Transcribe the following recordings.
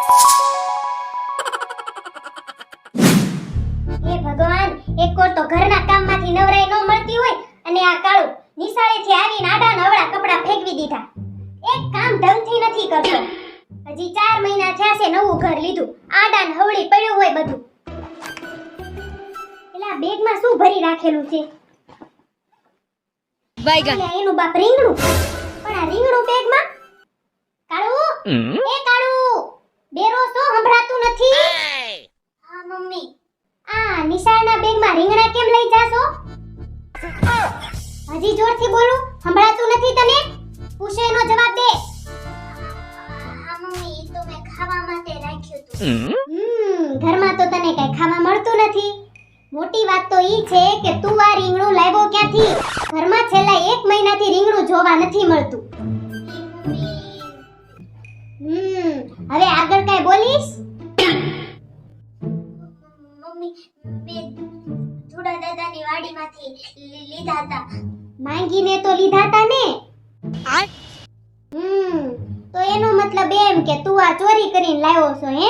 હે ભગવાન, એક કોર તો ઘરના કામમાંથી નવરાઈ ન મળતી હોય અને આ કાળું નિશાળેથી આવીને આડા નવડા કપડાં ફેંકવી દીધા. એક કામ ઢંગથી નથી કરતો. હજી 4 મહિના થયા છે નવું ઘર લીધું. આડા ને હવળી પડ્યું હોય બધું. એલા બેગમાં શું ભરી રાખેલું છે? અલ્યા, એનું બાપ રીંગણું. પણ આ રીંગણું બેગમાં? કાળું, એ કાળું, બેરો સો સંભળાતું નથી? હા મમ્મી. આ નિશાળના બેગમાં રીંગણા કેમ લઈ જાશો? હજી જોરથી બોલું, સંભળાતું નથી તને? પૂછે એનો જવાબ દે. હા મમ્મી, ઈ તો મેં ખાવા માટે રાખ્યું હતું. ઘરમાં તો તને કઈ ખાવા મળતું નથી. મોટી વાત તો ઈ છે કે તું આ રીંગણું લાવ્યો ક્યાંથી? ઘરમાં છેલ્લા 1 મહિનાથી રીંગણું જોવા નથી મળતું. હવે આગળ કઈ બોલીશ? મમ્મી, મેં ધુડા દાદાની વાડીમાંથી લીધા હતા. માંગીને તો લીધા હતા ને? તો એનો મતલબ એમ કે તું આ ચોરી કરીને લાવ્યો છો હે?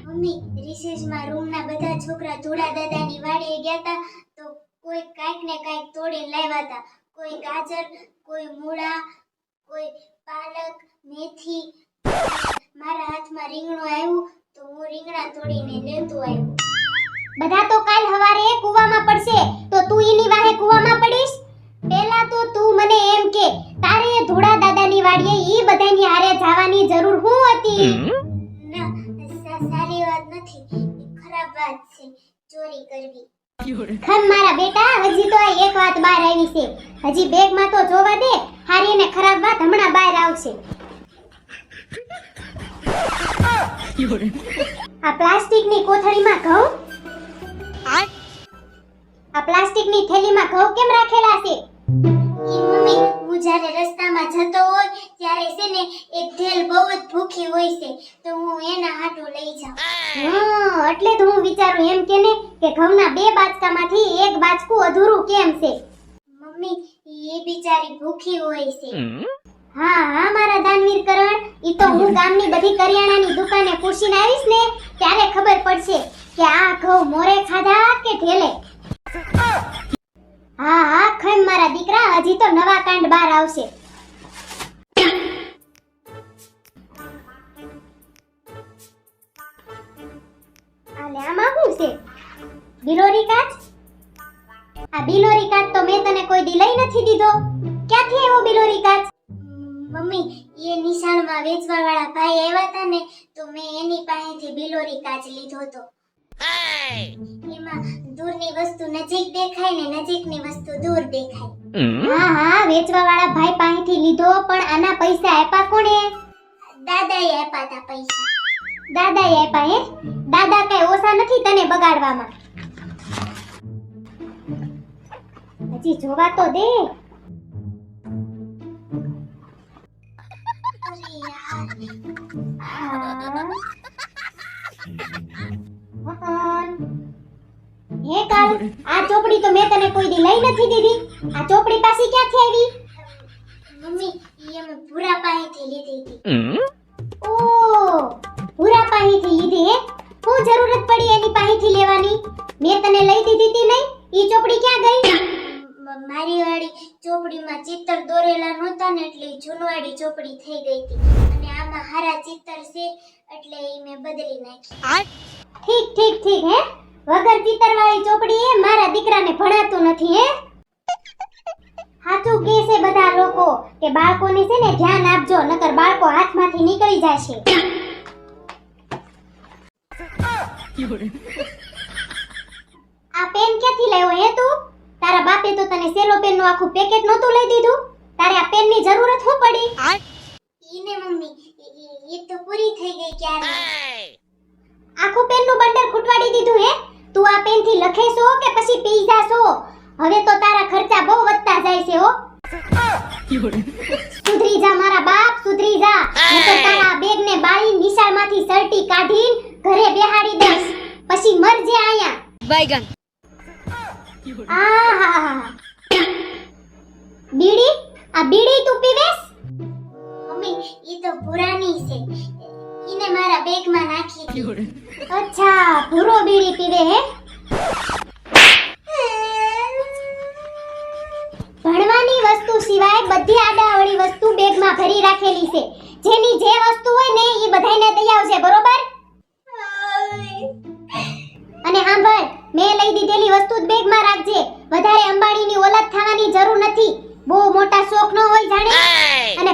મમ્મી, રિસેસમાં રૂમના બધા છોકરા ધુડા દાદાની વાડીએ ગયા હતા તો કોઈ કાંઈક ને કાંઈક તોડીને લાવ્યા હતા. કોઈ ગાજર, કોઈ મૂળા, કોઈ પાલક, મેથી. મારા હાથમાં રીંગણું આવ્યું તો હું રીંગણા તોડીને લેતો આવ્યો. બધા તો કાલ હવારે કૂવામાં પડશે તો તું એની વાહે કૂવામાં પડીશ? પહેલા તો તું મને એમ કે તારે ધોળા દાદાની વાડીએ ઈ બધાની હારે જવાની જરૂર હું હતી? ના, સારી વાત નથી, ખરાબ વાત છે ચોરી કરવી. ખમ મારા બેટા, હજી તો આ એક વાત બહાર આવી છે. હજી બેગમાં તો જોવા દે, હારી ને ખરાબ વાત હમણાં બહાર આવશે. આ પ્લાસ્ટિકની કોથળીમાં ઘઉં? આ પ્લાસ્ટિકની થેલીમાં ઘઉં કેમ રાખેલા છે? મમ્મી, હું જ્યારે રસ્તામાં જતો હોય ત્યારે છે ને એક ઢેલ બહુ જ ભૂખી હોય છે તો હું એના હાટું લઈ જાઉં. એટલે તો હું વિચારું એમ કે ને કે ઘઉંના 2 બાચકામાંથી એક બાચકું અધૂરું કેમ છે? મમ્મી, એ બિચારી ભૂખી હોય છે. હા મારા દાનવીર કરણ, ઈ તો હું ગામની બધી કરિયાણાની દુકાને પૂછીને આવીશ ને ત્યારે ખબર પડશે કે આ ઘઉં મોરે ખાધા કે ઢેલે. હા ખમ મારા દીકરા, હજી તો નવા કાંડ બહાર આવશે. આલે આમાં શું છે? બિલોરી કાચ? આ બિલોરી કાચ તો મેં તને કોઈ દી લઈ નથી દીધો. ક્યાંથી આવ્યો બિલોરી કાચ? મમ્મી, એ નિશાળમાં વેચવા વાળા ભાઈ આવ્યા હતા ને તો મેં એની પાસેથી બિલોરી કાચ લીધો હતો. એમાં દૂરની વસ્તુ નજીક દેખાય ને નજીકની વસ્તુ દૂર દેખાય. હા વેચવા વાળા ભાઈ પાસેથી લીધો, પણ આના પૈસા આપ્યા કોણે? દાદાએ આપ્યા હતા પૈસા. દાદાએ આપ્યા હે? દાદા કઈ ઓછા નથી તને બગાડવામાં. હજી જોવા તો દે. હે કાલ, આ ચોપડી તો મેં તને કોઈ દી લઈ નથી દીધી. આ ચોપડી પાછી ક્યાંથી આવી? મમ્મી, ઈ અમે ભૂરા પાસેથી લીધી હતી. ઓ, ભૂરા પાસેથી લીધી હે? શું જરૂરત પડી એની પાસેથી લેવાની? મેં તને લઈ દીધી હતી નહીં? ઈ ચોપડી ક્યાં ગઈ? મારી વાળી ચોપડીમાં ચિત્ર દોરેલા નહોતા ને એટલે જૂનવાડી ચોપડી થઈ ગઈ હતી અને આમાં હારા ચિત્ર છે એટલે ઈ મેં બદલી નાખી. ઠીક હે? વગર ચિત્રવાળી ચોપડી એ મારા દીકરાને ભણાતું નથી હે? સાચું કહે છે બધા લોકો કે બાળકોને છે ને ધ્યાન આપજો નકર બાળકો હાથમાંથી નીકળી જશે. આ પેન ક્યાંથી લાવ્યો હે તું? તારા બાપે તો તને સેલો પેનનું આખું પેકેટ નહોતું લઈ દીધું? તારે આ પેનની જરૂરત શું પડી? ઈને મમ્મી, ઈ તો પૂરી થઈ ગઈ ક્યારે. આખું પેનનું બંડલ ખૂટવાડી દીધું હે? તું આ પેનથી લખે છો કે પછી પી જાશો? હવે તો તારા ખર્ચા બહુ વધતા જાય છે હો. સુધરી જા મારા બાપ, સુધરી જા. નકર તારા બેગને બાળી નિશાળમાંથી સર્ટી કાઢીને ઘરે બેહાડી દઈશ. પછી મરજે આયા. बैगन બીડી? આ બીડી તું પીવેસ? મમ્મી, ઈ તો પુરાની છે. ઈને મારા બેગમાં નાખી હતી. અચ્છા, ભૂરો બીડી પીવે હે? ભણવાની વસ્તુ સિવાય બધી આડાઅવળી વસ્તુ બેગમાં ભરી રાખેલી છે. જેની જે વસ્તુ હોય ને ઈ બધાયને દઈ આવશે, બરોબર? અને સાંભળ, મેં લઈ દીધેલી વસ્તુ જ બેગમાં રાખજે. વધારે અંબાણીની ઓલાદ થવાની જરૂર નથી. બહુ મોટા શોખ ન હોય જાણે. અને